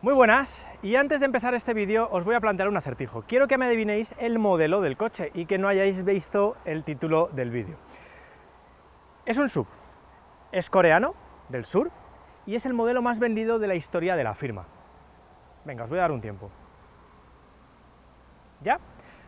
Muy buenas, y antes de empezar este vídeo os voy a plantear un acertijo. Quiero que me adivinéis el modelo del coche y que no hayáis visto el título del vídeo. Es un SUV, es coreano, del sur, y es el modelo más vendido de la historia de la firma. Venga, os voy a dar un tiempo. ¿Ya?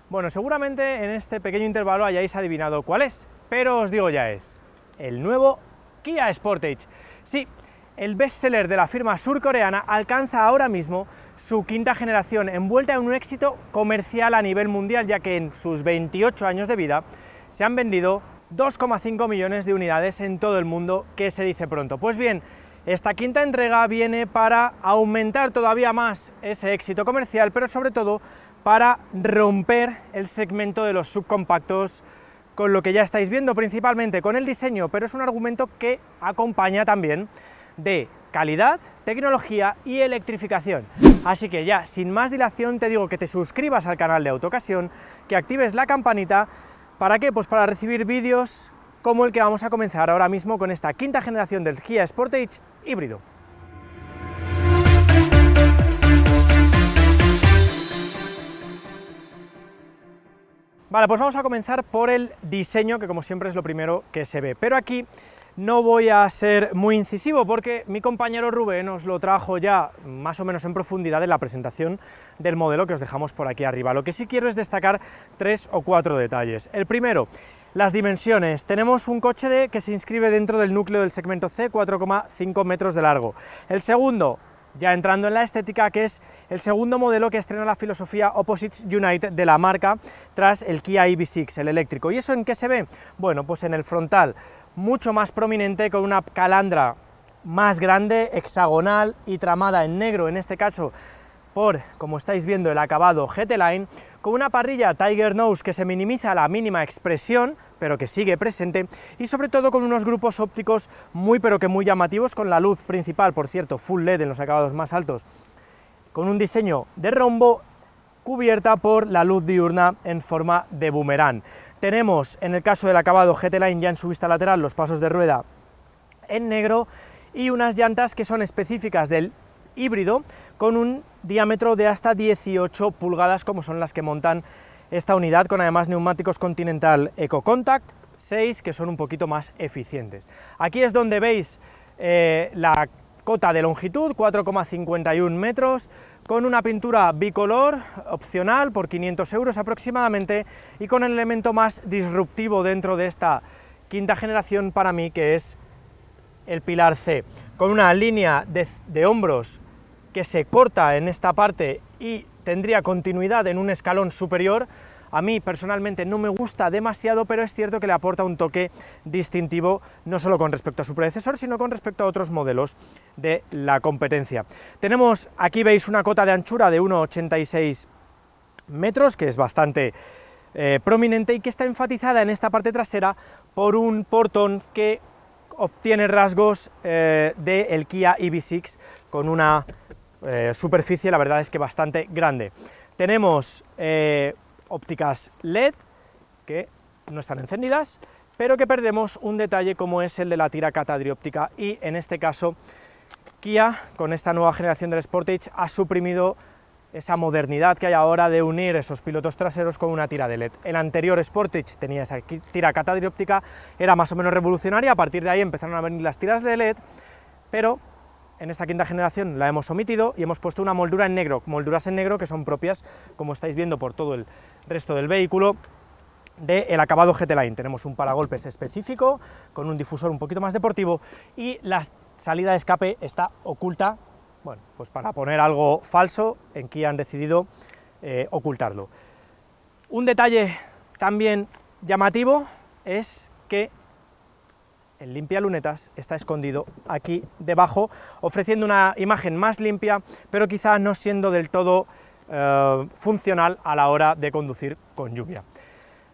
Bueno, seguramente en este pequeño intervalo hayáis adivinado cuál es, pero os digo ya, es el nuevo Kia Sportage. Sí, el bestseller de la firma surcoreana alcanza ahora mismo su quinta generación, envuelta en un éxito comercial a nivel mundial, ya que en sus 28 años de vida se han vendido 2,5 millones de unidades en todo el mundo, que se dice pronto. Pues bien, esta quinta entrega viene para aumentar todavía más ese éxito comercial, pero sobre todo para romper el segmento de los subcompactos, con lo que ya estáis viendo, principalmente con el diseño, pero es un argumento que acompaña también de calidad, tecnología y electrificación. Así que ya, sin más dilación, te digo que te suscribas al canal de Autocasión, que actives la campanita. ¿Para qué? Pues para recibir vídeos como el que vamos a comenzar ahora mismo con esta quinta generación del Kia Sportage híbrido. Vale, pues vamos a comenzar por el diseño, que como siempre es lo primero que se ve, pero aquí no voy a ser muy incisivo porque mi compañero Rubén os lo trajo ya más o menos en profundidad en la presentación del modelo que os dejamos por aquí arriba. Lo que sí quiero es destacar 3 o 4 detalles. El primero, las dimensiones. Tenemos un coche que se inscribe dentro del núcleo del segmento C, 4,5 metros de largo. El segundo, ya entrando en la estética, que es el segundo modelo que estrena la filosofía Opposites Unite de la marca tras el Kia EV6, el eléctrico. ¿Y eso en qué se ve? Bueno, pues en el frontal, mucho más prominente, con una calandra más grande, hexagonal y tramada en negro, en este caso por, como estáis viendo, el acabado GT-Line, con una parrilla Tiger Nose que se minimiza a la mínima expresión, pero que sigue presente, y sobre todo con unos grupos ópticos muy pero que muy llamativos, con la luz principal, por cierto, full LED en los acabados más altos, con un diseño de rombo cubierta por la luz diurna en forma de boomerang. Tenemos, en el caso del acabado GT-Line, ya en su vista lateral, los pasos de rueda en negro y unas llantas que son específicas del híbrido, con un diámetro de hasta 18 pulgadas, como son las que montan esta unidad, con además neumáticos Continental Eco Contact 6, que son un poquito más eficientes. Aquí es donde veis la cota de longitud, 4,51 metros, con una pintura bicolor opcional por 500 euros aproximadamente, y con el elemento más disruptivo dentro de esta quinta generación para mí, que es el pilar C, con una línea de hombros que se corta en esta parte y tendría continuidad en un escalón superior. A mí personalmente no me gusta demasiado, pero es cierto que le aporta un toque distintivo, no solo con respecto a su predecesor, sino con respecto a otros modelos de la competencia. Tenemos, aquí veis, una cota de anchura de 1,86 metros, que es bastante prominente y que está enfatizada en esta parte trasera por un portón que obtiene rasgos del Kia EV6, con una superficie, la verdad es que bastante grande. Tenemos ópticas LED que no están encendidas, pero que perdemos un detalle como es el de la tira catadióptica, y en este caso Kia, con esta nueva generación del Sportage, ha suprimido esa modernidad que hay ahora de unir esos pilotos traseros con una tira de LED. El anterior Sportage tenía esa tira catadióptica, era más o menos revolucionaria. A partir de ahí empezaron a venir las tiras de LED, pero en esta quinta generación la hemos omitido y hemos puesto una moldura en negro, molduras en negro que son propias, como estáis viendo, por todo el resto del vehículo, del acabado GT-Line. Tenemos un paragolpes específico, con un difusor un poquito más deportivo, y la salida de escape está oculta. Bueno, pues para poner algo falso, en Kia han decidido ocultarlo. Un detalle también llamativo es que el limpialunetas está escondido aquí debajo, ofreciendo una imagen más limpia, pero quizá no siendo del todo funcional a la hora de conducir con lluvia.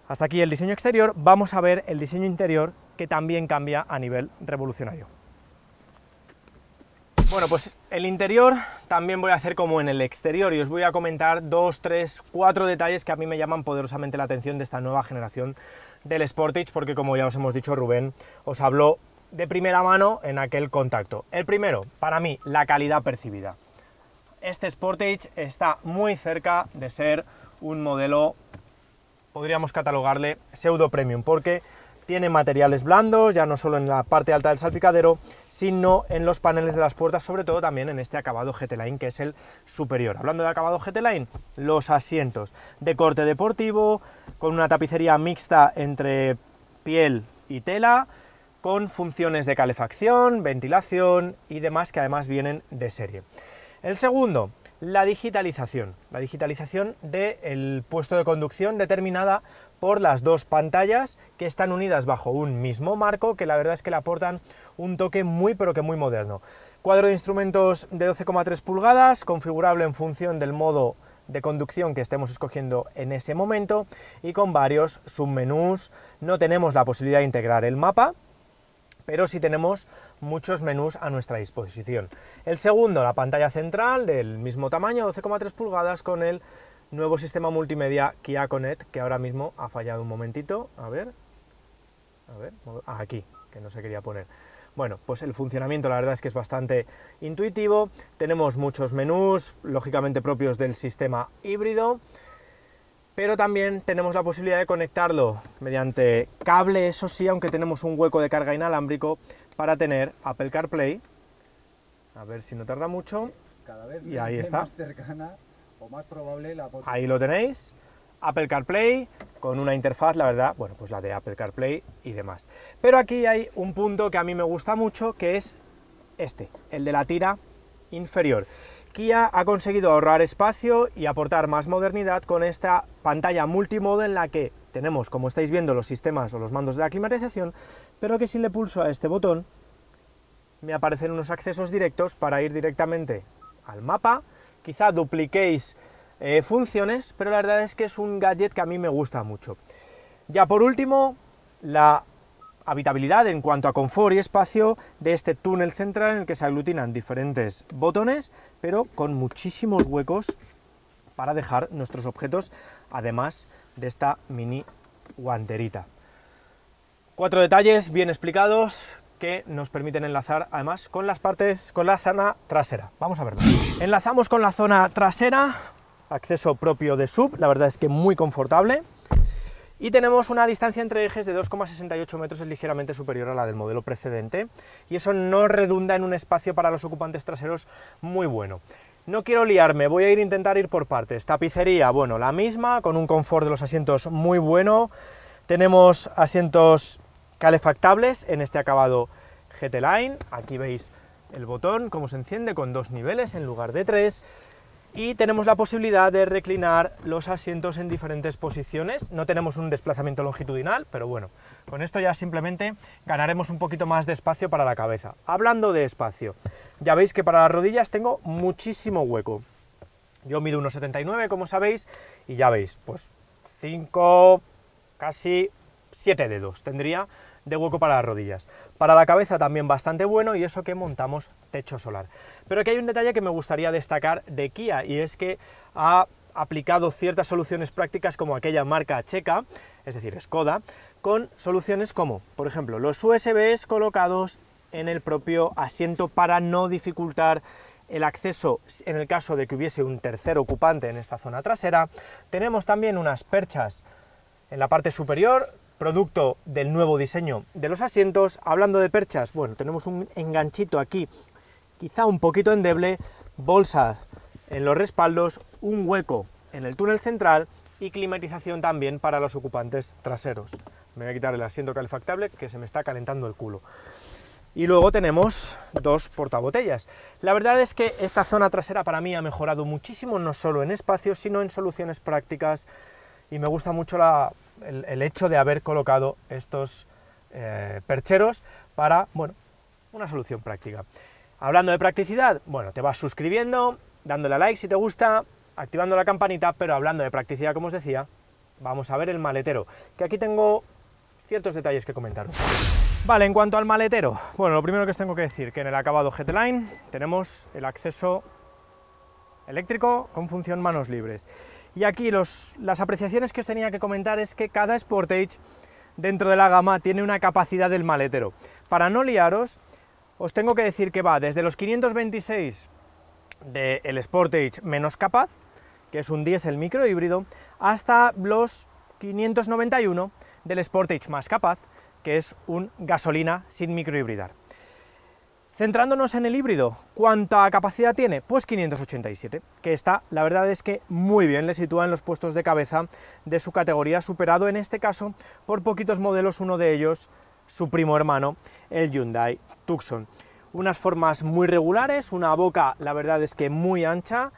Hasta aquí el diseño exterior. Vamos a ver el diseño interior, que también cambia a nivel revolucionario. Bueno, pues el interior también voy a hacer como en el exterior, y os voy a comentar 2, 3, 4 detalles que a mí me llaman poderosamente la atención de esta nueva generación del Sportage, porque, como ya os hemos dicho, Rubén os habló de primera mano en aquel contacto. El primero, para mí, la calidad percibida. este Sportage está muy cerca de ser un modelo, podríamos catalogarle pseudo premium, porque tiene materiales blandos, ya no solo en la parte alta del salpicadero, sino en los paneles de las puertas, sobre todo también en este acabado GT-Line, que es el superior. Hablando de acabado GT-Line, los asientos de corte deportivo, con una tapicería mixta entre piel y tela, con funciones de calefacción, ventilación y demás, que además vienen de serie. El segundo, la digitalización del puesto de conducción, determinada por las dos pantallas que están unidas bajo un mismo marco, que la verdad es que le aportan un toque muy pero que muy moderno. Cuadro de instrumentos de 12,3 pulgadas, configurable en función del modo de conducción que estemos escogiendo en ese momento, y con varios submenús. No tenemos la posibilidad de integrar el mapa, pero sí tenemos muchos menús a nuestra disposición. El segundo, la pantalla central del mismo tamaño, 12,3 pulgadas, con el nuevo sistema multimedia Kia Connect, que ahora mismo ha fallado un momentito. A ver, aquí, que no se quería poner. Bueno, pues el funcionamiento la verdad es que es bastante intuitivo. Tenemos muchos menús, lógicamente propios del sistema híbrido, pero también tenemos la posibilidad de conectarlo mediante cable, eso sí, aunque tenemos un hueco de carga inalámbrico para tener Apple CarPlay. A ver si no tarda mucho. Cada vez y ahí está. Más cercana o más probable la posibilidad. Ahí lo tenéis, Apple CarPlay, con una interfaz, la verdad, bueno, pues la de Apple CarPlay y demás. Pero aquí hay un punto que a mí me gusta mucho, que es este, el de la tira inferior. Kia ha conseguido ahorrar espacio y aportar más modernidad con esta pantalla multimodo en la que tenemos, como estáis viendo, los sistemas o los mandos de la climatización, pero que si le pulso a este botón me aparecen unos accesos directos para ir directamente al mapa. Quizá dupliquéis funciones, pero la verdad es que es un gadget que a mí me gusta mucho. Ya por último, la habitabilidad en cuanto a confort y espacio de este túnel central, en el que se aglutinan diferentes botones, pero con muchísimos huecos para dejar nuestros objetos, además de esta mini guanterita. 4 detalles bien explicados que nos permiten enlazar además con las partes, con la zona trasera. Vamos a verlo. Enlazamos con la zona trasera, acceso propio de SUV, la verdad es que muy confortable, y tenemos una distancia entre ejes de 2,68 metros, es ligeramente superior a la del modelo precedente, y eso no redunda en un espacio para los ocupantes traseros muy bueno. No quiero liarme, voy a intentar ir por partes. Tapicería, bueno, la misma, con un confort de los asientos muy bueno. Tenemos asientos calefactables en este acabado GT-Line. Aquí veis el botón, cómo se enciende, con 2 niveles en lugar de 3. Y tenemos la posibilidad de reclinar los asientos en diferentes posiciones. No tenemos un desplazamiento longitudinal, pero bueno, con esto ya simplemente ganaremos un poquito más de espacio para la cabeza. Hablando de espacio, ya veis que para las rodillas tengo muchísimo hueco. Yo mido 1,79, como sabéis, y ya veis, pues 5, casi 7 dedos tendría de hueco para las rodillas. Para la cabeza también bastante bueno, y eso que montamos techo solar. Pero aquí hay un detalle que me gustaría destacar de Kia, y es que ha aplicado ciertas soluciones prácticas como aquella marca checa, es decir, Skoda, con soluciones como, por ejemplo, los USBs colocados en el propio asiento para no dificultar el acceso en el caso de que hubiese un tercer ocupante en esta zona trasera. Tenemos también unas perchas en la parte superior, producto del nuevo diseño de los asientos. Hablando de perchas, bueno, tenemos un enganchito aquí, quizá un poquito endeble, bolsas en los respaldos, un hueco en el túnel central y climatización también para los ocupantes traseros. Me voy a quitar el asiento calefactable, que se me está calentando el culo. Y luego tenemos 2 portabotellas. La verdad es que esta zona trasera para mí ha mejorado muchísimo, no solo en espacio, sino en soluciones prácticas, y me gusta mucho el hecho de haber colocado estos percheros para, bueno, una solución práctica. Hablando de practicidad, bueno, te vas suscribiendo, dándole a like si te gusta, activando la campanita, pero hablando de practicidad, como os decía, vamos a ver el maletero, que aquí tengo ciertos detalles que comentaros. Vale, en cuanto al maletero, bueno, lo primero que os tengo que decir, que en el acabado GT-Line tenemos el acceso eléctrico con función manos libres. Y aquí las apreciaciones que os tenía que comentar es que cada Sportage dentro de la gama tiene una capacidad del maletero. Para no liaros, os tengo que decir que va desde los 526 del Sportage menos capaz, que es un diésel microhíbrido, hasta los 591 del Sportage más capaz, que es un gasolina sin microhibridar. Centrándonos en el híbrido, ¿cuánta capacidad tiene? Pues 587, que está, la verdad es que muy bien, le sitúa en los puestos de cabeza de su categoría, superado en este caso por poquitos modelos, uno de ellos su primo hermano, el Hyundai Tucson. Unas formas muy regulares, una boca, la verdad es que muy ancha,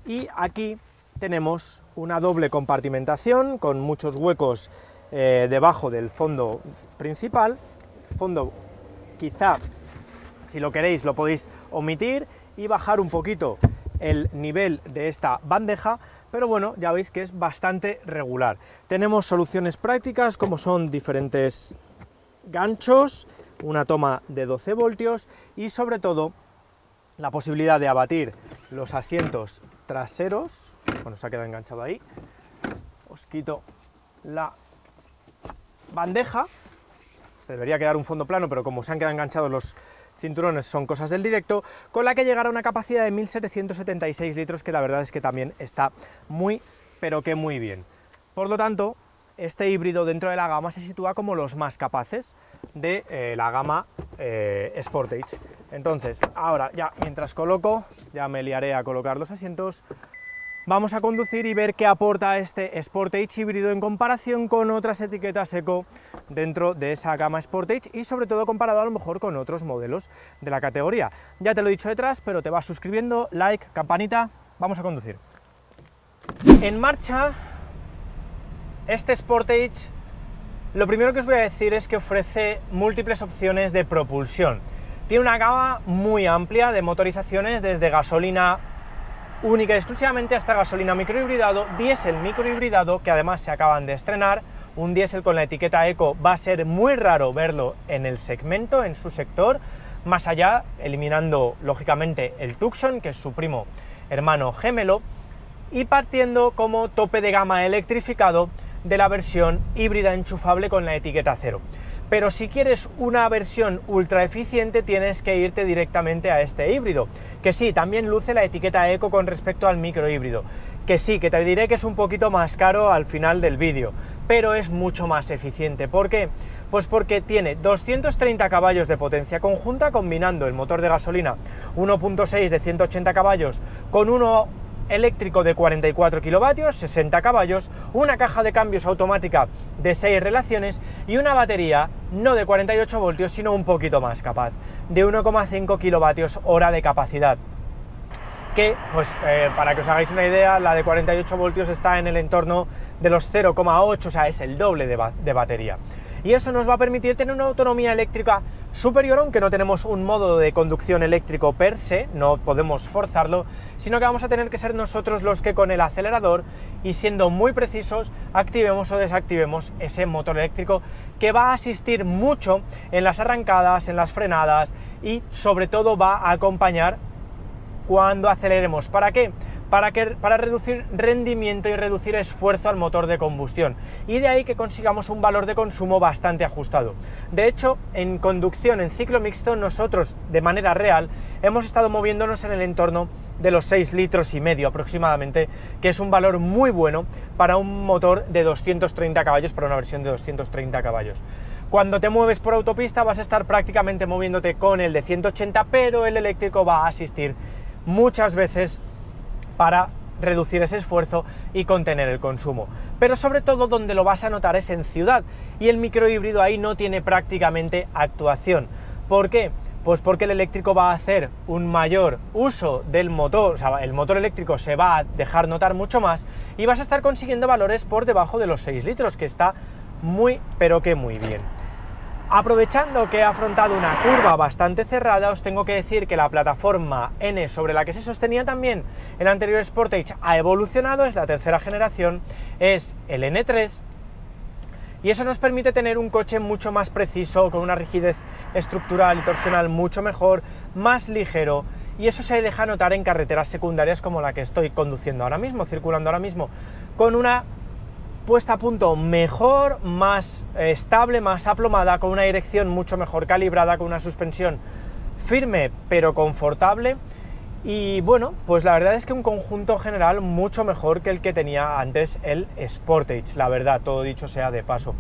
y aquí tenemos una doble compartimentación con muchos huecos debajo del fondo principal. Fondo, quizá, si lo queréis, lo podéis omitir y bajar un poquito el nivel de esta bandeja, pero bueno, ya veis que es bastante regular. Tenemos soluciones prácticas como son diferentes ganchos, una toma de 12 voltios y sobre todo la posibilidad de abatir los asientos traseros. Bueno, se ha quedado enganchado ahí. Os quito la bandeja. Se debería quedar un fondo plano, pero como se han quedado enganchados los cinturones, son cosas del directo, con la que llegará a una capacidad de 1776 litros, que la verdad es que también está muy, pero que muy bien. Por lo tanto, este híbrido dentro de la gama se sitúa como los más capaces de la gama Sportage. Entonces, ahora ya, mientras coloco, ya me liaré a colocar los asientos, vamos a conducir y ver qué aporta este Sportage híbrido en comparación con otras etiquetas eco dentro de esa gama Sportage y sobre todo comparado a lo mejor con otros modelos de la categoría. Ya te lo he dicho detrás, pero te vas suscribiendo, like, campanita, vamos a conducir. En marcha, este Sportage, lo primero que os voy a decir es que ofrece múltiples opciones de propulsión. Tiene una gama muy amplia de motorizaciones, desde gasolina única y exclusivamente hasta gasolina microhibridado, diésel microhibridado, que además se acaban de estrenar. Un diésel con la etiqueta eco va a ser muy raro verlo en el segmento, en su sector, más allá, eliminando lógicamente el Tucson, que es su primo hermano gemelo, y partiendo como tope de gama electrificado de la versión híbrida enchufable con la etiqueta cero. Pero si quieres una versión ultra eficiente tienes que irte directamente a este híbrido, que sí, también luce la etiqueta eco con respecto al microhíbrido, que sí, que te diré que es un poquito más caro al final del vídeo, pero es mucho más eficiente. ¿Por qué? Pues porque tiene 230 caballos de potencia conjunta, combinando el motor de gasolina 1.6 de 180 caballos con uno eléctrico de 44 kilovatios, 60 caballos, una caja de cambios automática de 6 relaciones y una batería no de 48 voltios, sino un poquito más capaz, de 1,5 kilovatios hora de capacidad. Que, pues, para que os hagáis una idea, la de 48 voltios está en el entorno de los 0,8, o sea, es el doble de batería. Y eso nos va a permitir tener una autonomía eléctrica superior, aunque no tenemos un modo de conducción eléctrico per se, no podemos forzarlo, sino que vamos a tener que ser nosotros los que con el acelerador, y siendo muy precisos, activemos o desactivemos ese motor eléctrico, que va a asistir mucho en las arrancadas, en las frenadas, y sobre todo va a acompañar cuando aceleremos. ¿Para qué? Para reducir rendimiento y reducir esfuerzo al motor de combustión, y de ahí que consigamos un valor de consumo bastante ajustado. De hecho, en conducción en ciclo mixto, nosotros de manera real hemos estado moviéndonos en el entorno de los 6,5 litros aproximadamente, que es un valor muy bueno para un motor de 230 caballos, para una versión de 230 caballos. Cuando te mueves por autopista vas a estar prácticamente moviéndote con el de 180, pero el eléctrico va a asistir muchas veces para reducir ese esfuerzo y contener el consumo. Pero sobre todo donde lo vas a notar es en ciudad, y el microhíbrido ahí no tiene prácticamente actuación. ¿Por qué? Pues porque el eléctrico va a hacer un mayor uso del motor, o sea, el motor eléctrico se va a dejar notar mucho más y vas a estar consiguiendo valores por debajo de los 6 litros, que está muy, pero que muy bien. Aprovechando que he afrontado una curva bastante cerrada, os tengo que decir que la plataforma N sobre la que se sostenía también el anterior Sportage ha evolucionado, es la tercera generación, es el N3, y eso nos permite tener un coche mucho más preciso, con una rigidez estructural y torsional mucho mejor, más ligero, y eso se deja notar en carreteras secundarias como la que estoy conduciendo ahora mismo, circulando ahora mismo, con una puesta a punto mejor, más estable, más aplomada, con una dirección mucho mejor calibrada, con una suspensión firme pero confortable, Y bueno, pues la verdad es que un conjunto general mucho mejor que el que tenía antes el Sportage, la verdad, todo dicho sea de paso.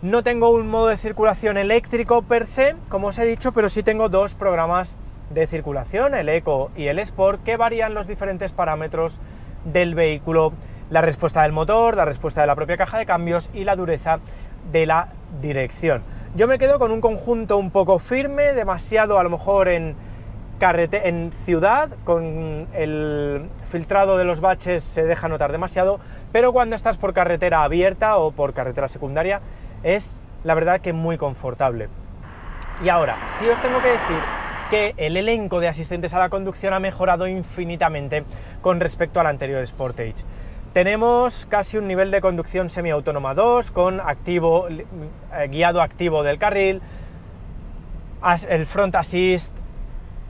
No tengo un modo de circulación eléctrico per se, como os he dicho, pero sí tengo dos programas de circulación, el Eco y el Sport, que varían los diferentes parámetros del vehículo, la respuesta del motor, la respuesta de la propia caja de cambios y la dureza de la dirección. Yo me quedo con un conjunto un poco firme, demasiado a lo mejor en ciudad, con el filtrado de los baches se deja notar demasiado, pero cuando estás por carretera abierta o por carretera secundaria es la verdad que muy confortable. Y ahora, si os tengo que decir que el elenco de asistentes a la conducción ha mejorado infinitamente con respecto al anterior Sportage. Tenemos casi un nivel de conducción semiautónoma 2 con guiado activo del carril, el front assist,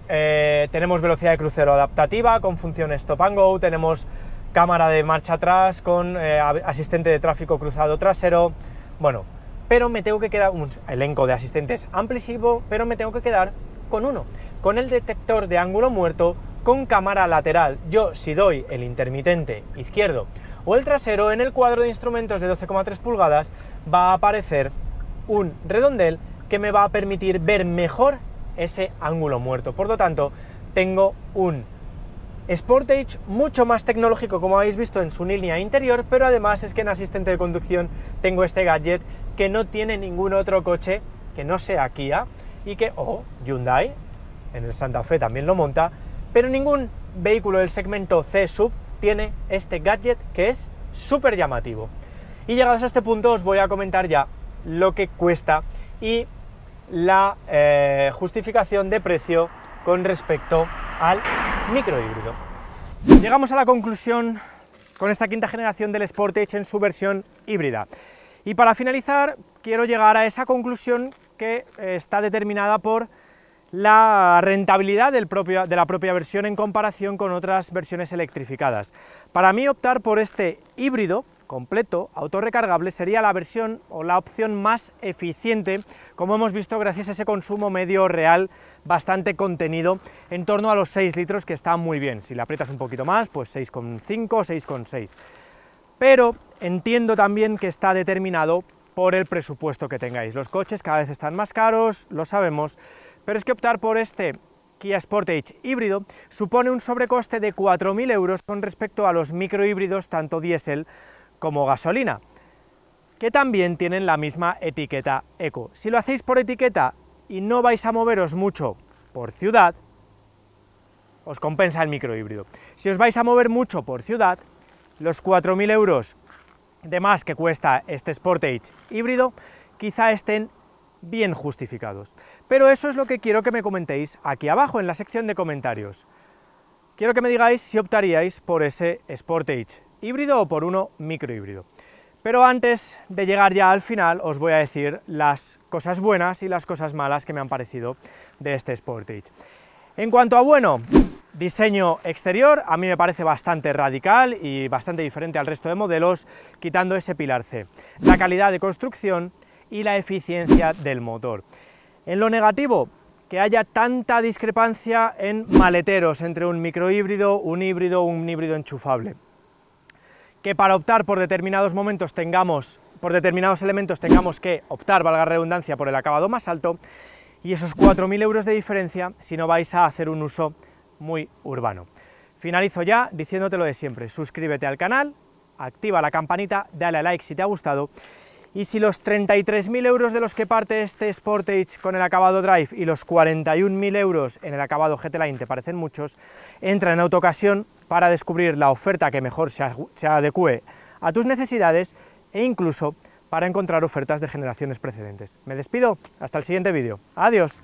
tenemos velocidad de crucero adaptativa con función stop and go, tenemos cámara de marcha atrás con asistente de tráfico cruzado trasero, bueno, pero me tengo que quedar, un elenco de asistentes amplísimo, pero me tengo que quedar con uno, con el detector de ángulo muerto con cámara lateral. Yo, si doy el intermitente izquierdo o el trasero, en el cuadro de instrumentos de 12,3 pulgadas va a aparecer un redondel que me va a permitir ver mejor ese ángulo muerto. Por lo tanto, tengo un Sportage mucho más tecnológico, como habéis visto en su línea interior, pero además es que en asistente de conducción tengo este gadget que no tiene ningún otro coche que no sea Kia y que, Hyundai, en el Santa Fe también lo monta, pero ningún vehículo del segmento C-Sub tiene este gadget que es súper llamativo. Y llegados a este punto os voy a comentar ya lo que cuesta y la justificación de precio con respecto al microhíbrido. Llegamos a la conclusión con esta quinta generación del Sportage en su versión híbrida. Y para finalizar, quiero llegar a esa conclusión que está determinada por la rentabilidad de la propia versión en comparación con otras versiones electrificadas. Para mí, optar por este híbrido completo, autorrecargable, sería la versión o la opción más eficiente, como hemos visto, gracias a ese consumo medio real bastante contenido, en torno a los 6 litros, que está muy bien. Si le aprietas un poquito más, pues 6,5 o 6,6. Pero entiendo también que está determinado por el presupuesto que tengáis. Los coches cada vez están más caros, lo sabemos, pero es que optar por este Kia Sportage híbrido supone un sobrecoste de 4.000 euros con respecto a los microhíbridos, tanto diésel como gasolina, que también tienen la misma etiqueta Eco. Si lo hacéis por etiqueta y no vais a moveros mucho por ciudad, os compensa el microhíbrido. Si os vais a mover mucho por ciudad, los 4.000 euros de más que cuesta este Sportage híbrido quizá estén bien justificados. Pero eso es lo que quiero que me comentéis aquí abajo en la sección de comentarios. Quiero que me digáis si optaríais por ese Sportage híbrido o por uno microhíbrido. Pero antes de llegar ya al final, os voy a decir las cosas buenas y las cosas malas que me han parecido de este Sportage. En cuanto a bueno, diseño exterior, a mí me parece bastante radical y bastante diferente al resto de modelos, quitando ese pilar C. La calidad de construcción y la eficiencia del motor. En lo negativo, que haya tanta discrepancia en maleteros entre un microhíbrido, un híbrido enchufable. Que para optar por determinados elementos tengamos que optar, valga la redundancia, por el acabado más alto, y esos 4.000 euros de diferencia si no vais a hacer un uso muy urbano. Finalizo ya diciéndote lo de siempre: suscríbete al canal, activa la campanita, dale a like si te ha gustado, y si los 33.000 euros de los que parte este Sportage con el acabado Drive y los 41.000 euros en el acabado GT Line te parecen muchos, entra en Autocasión para descubrir la oferta que mejor se adecue a tus necesidades e incluso para encontrar ofertas de generaciones precedentes. Me despido, hasta el siguiente vídeo. ¡Adiós!